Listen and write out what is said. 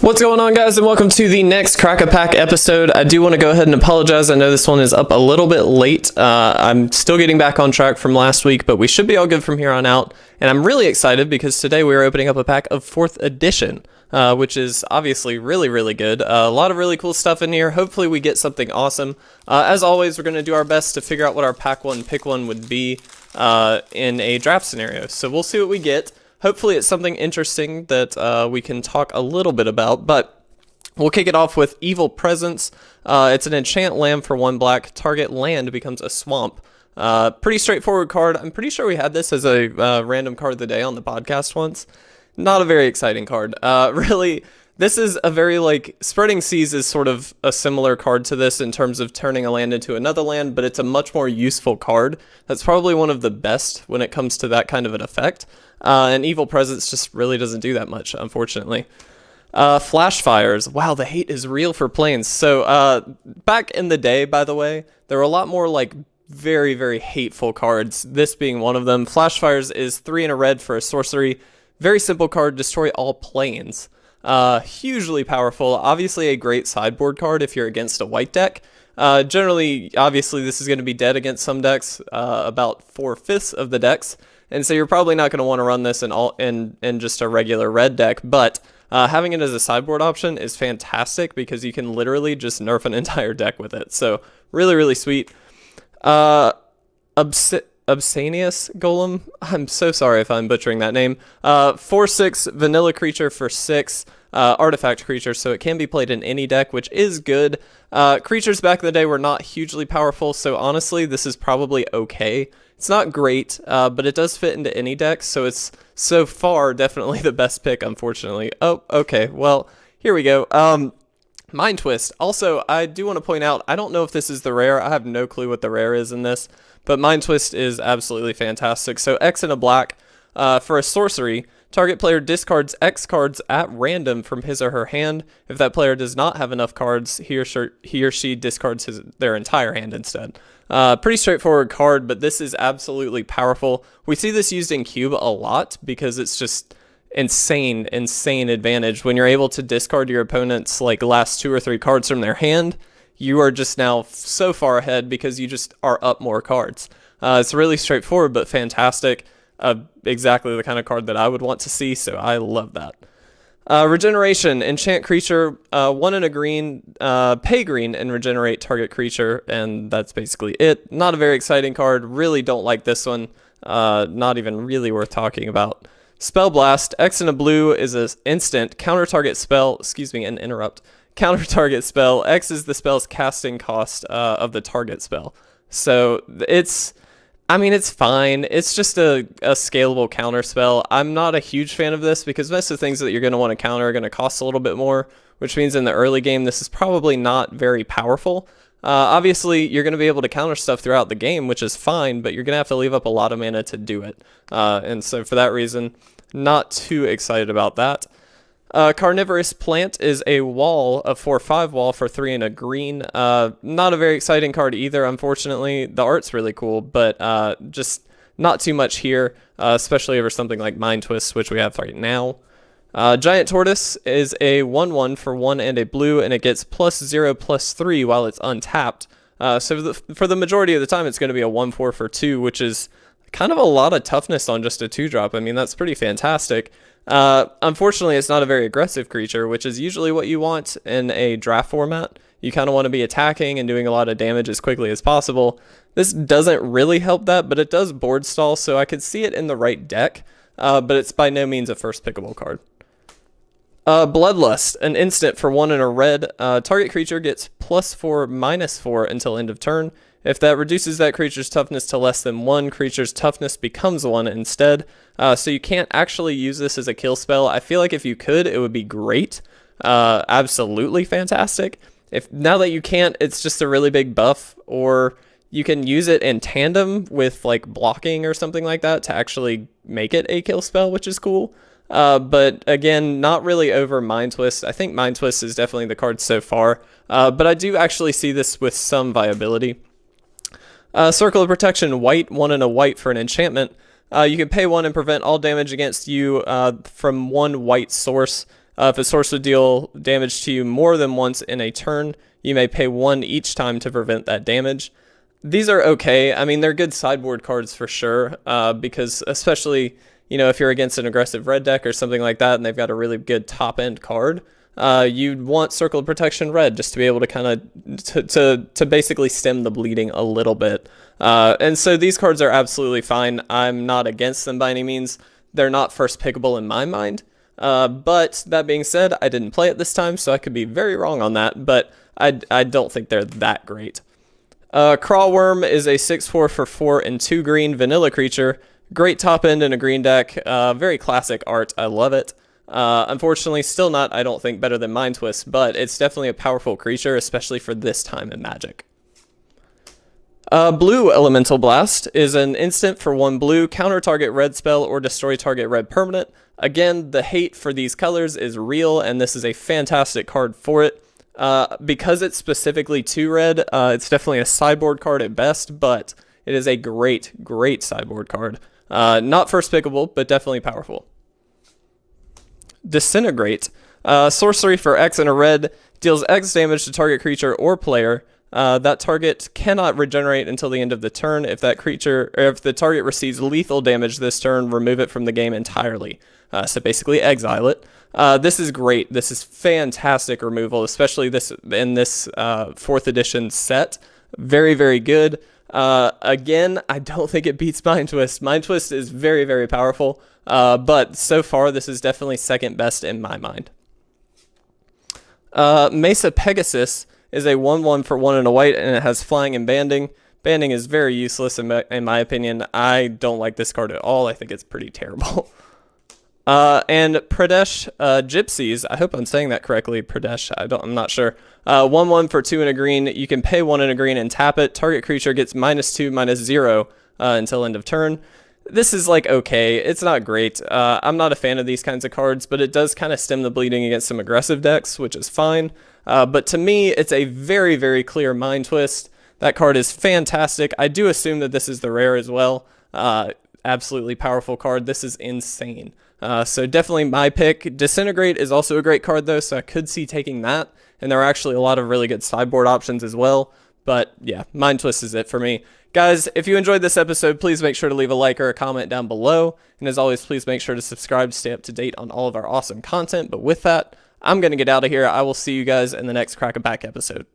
What's going on, guys, and welcome to the next Crack-a-Pack episode. I do want to go ahead and apologize. I know this one is up a little bit late. I'm still getting back on track from last week, but we should be all good from here on out. And I'm really excited because today we are opening up a pack of 4th edition, which is obviously really, really good. A lot of really cool stuff in here. Hopefully we get something awesome. As always, we're going to do our best to figure out what our pack one, pick one would be in a draft scenario. So we'll see what we get. Hopefully it's something interesting that we can talk a little bit about, but we'll kick it off with Evil Presence. It's an enchant land for 1 black. Target land becomes a swamp. Pretty straightforward card. I'm pretty sure we had this as a random card of the day on the podcast once. Not a very exciting card. Really, this is a very, Spreading Seas is sort of a similar card to this in terms of turning a land into another land, but it's a much more useful card. That's probably one of the best when it comes to that kind of an effect. And Evil Presence just really doesn't do that much, unfortunately. Flash Fires. Wow, the hate is real for planes. So, back in the day, by the way, there were a lot more, very, very hateful cards, this being one of them. Flash Fires is 3 and a red for a sorcery. Very simple card, destroy all planes. Hugely powerful, obviously a great sideboard card if you're against a white deck. Generally, obviously, this is going to be dead against some decks, about 4/5 of the decks. And so you're probably not going to want to run this in just a regular red deck, but having it as a sideboard option is fantastic because you can literally just nerf an entire deck with it. So really, really sweet. Obsanious Golem. I'm so sorry if I'm butchering that name. 4/6 vanilla creature for 6. Artifact creature, so it can be played in any deck, which is good. Creatures back in the day were not hugely powerful, so honestly, this is probably okay. It's not great, but it does fit into any deck, so it's so far definitely the best pick, unfortunately. Oh, okay, well, here we go. Mind Twist. Also, I do want to point out, I don't know if this is the rare. I have no clue what the rare is in this, but Mind Twist is absolutely fantastic. So X and a black for a sorcery. Target player discards X cards at random from his or her hand. If that player does not have enough cards, he or she discards their entire hand instead. Pretty straightforward card, but this is absolutely powerful. We see this used in Cube a lot because it's just insane advantage. When you're able to discard your opponent's last 2 or 3 cards from their hand, you are just now so far ahead because you just are up more cards. It's really straightforward, but fantastic. Exactly the kind of card that I would want to see, so I love that. Regeneration. Enchant creature, 1 and a green, pay green and regenerate target creature, and that's basically it. Not a very exciting card. Really don't like this one. Not even really worth talking about. Spell Blast. X and a blue is an instant counter target spell. Excuse me, an interrupt. Counter target spell. X is the spell's casting cost of the target spell. So it's fine. It's just a scalable counter spell. I'm not a huge fan of this because most of the things that you're going to want to counter are going to cost a little bit more, which means in the early game, this is probably not very powerful. Obviously, you're going to be able to counter stuff throughout the game, which is fine, but you're going to have to leave up a lot of mana to do it. And so for that reason, not too excited about that. Carnivorous Plant is a wall, a 4/5 wall for 3 and a green. Not a very exciting card either, unfortunately. The art's really cool, but just not too much here, especially over something like Mind Twist, which we have right now. Giant Tortoise is a 1/1 for 1 and a blue, and it gets +0/+3 while it's untapped. So for the majority of the time, it's going to be a 1/4 for 2, which is kind of a lot of toughness on just a 2-drop. I mean, that's pretty fantastic. Unfortunately, it's not a very aggressive creature, which is usually what you want in a draft format. You kind of want to be attacking and doing a lot of damage as quickly as possible. This doesn't really help that, but it does board stall, so I could see it in the right deck, but it's by no means a first pickable card. Bloodlust, an instant for 1 and a red. Target creature gets +4/-4 until end of turn. If that reduces that creature's toughness to less than 1, creature's toughness becomes 1 instead. So you can't actually use this as a kill spell. I feel like if you could, it would be great. Absolutely fantastic. Now that you can't, it's just a really big buff, or you can use it in tandem with blocking or something like that to actually make it a kill spell, which is cool. But again, not really over Mind Twist. I think Mind Twist is definitely the card so far, but I do actually see this with some viability. Circle of Protection, white, 1 and a white for an enchantment. You can pay 1 and prevent all damage against you from 1 white source. If a source would deal damage to you more than once in a turn, you may pay 1 each time to prevent that damage. These are okay. I mean, they're good sideboard cards for sure, because especially, if you're against an aggressive red deck or something like that and they've got a really good top-end card, you'd want Circle of Protection red just to be able to kind of to basically stem the bleeding a little bit. And so these cards are absolutely fine. I'm not against them by any means. They're not first pickable in my mind. But that being said, I didn't play it this time, so I could be very wrong on that, but I don't think they're that great. Crawlworm is a 6/4 for 4 and 2 green vanilla creature. Great top end in a green deck. Very classic art. I love it. Unfortunately, still not, I don't think, better than Mind Twist, but it's definitely a powerful creature, especially for this time in Magic. Blue Elemental Blast is an instant for 1 blue, counter target red spell or destroy target red permanent. Again, the hate for these colors is real, and this is a fantastic card for it. Because it's specifically 2 red, it's definitely a sideboard card at best, but it is a great, great sideboard card. Not first pickable, but definitely powerful. Disintegrate. Sorcery for X and a red, deals X damage to target creature or player. That target cannot regenerate until the end of the turn. If the target receives lethal damage this turn, remove it from the game entirely. So basically exile it. This is great. This is fantastic removal, especially in this 4th edition set. Very, very good. Again, I don't think it beats Mind Twist. Mind Twist is very, very powerful, but so far this is definitely second best in my mind. Mesa Pegasus is a 1/1 for 1 and a white, and it has flying and banding. Banding is very useless in my opinion. I don't like this card at all. I think it's pretty terrible. And Pradesh Gypsies, I hope I'm saying that correctly, Pradesh, I'm not sure. 1/1 for 2 and a green, you can pay 1 and a green and tap it. Target creature gets -2/-0 until end of turn. This is like okay, it's not great. I'm not a fan of these kinds of cards, but it does kind of stem the bleeding against some aggressive decks, which is fine. But to me, it's a very, very clear Mind Twist. That card is fantastic. I do assume that this is the rare as well. Absolutely powerful card. This is insane. So definitely my pick. Disintegrate is also a great card though, so I could see taking that. And there are actually a lot of really good sideboard options as well. But yeah, Mind Twist is it for me. Guys, if you enjoyed this episode, please make sure to leave a like or a comment down below. And as always, please make sure to subscribe to stay up to date on all of our awesome content. But with that, I'm going to get out of here. I will see you guys in the next Crack a Pack episode.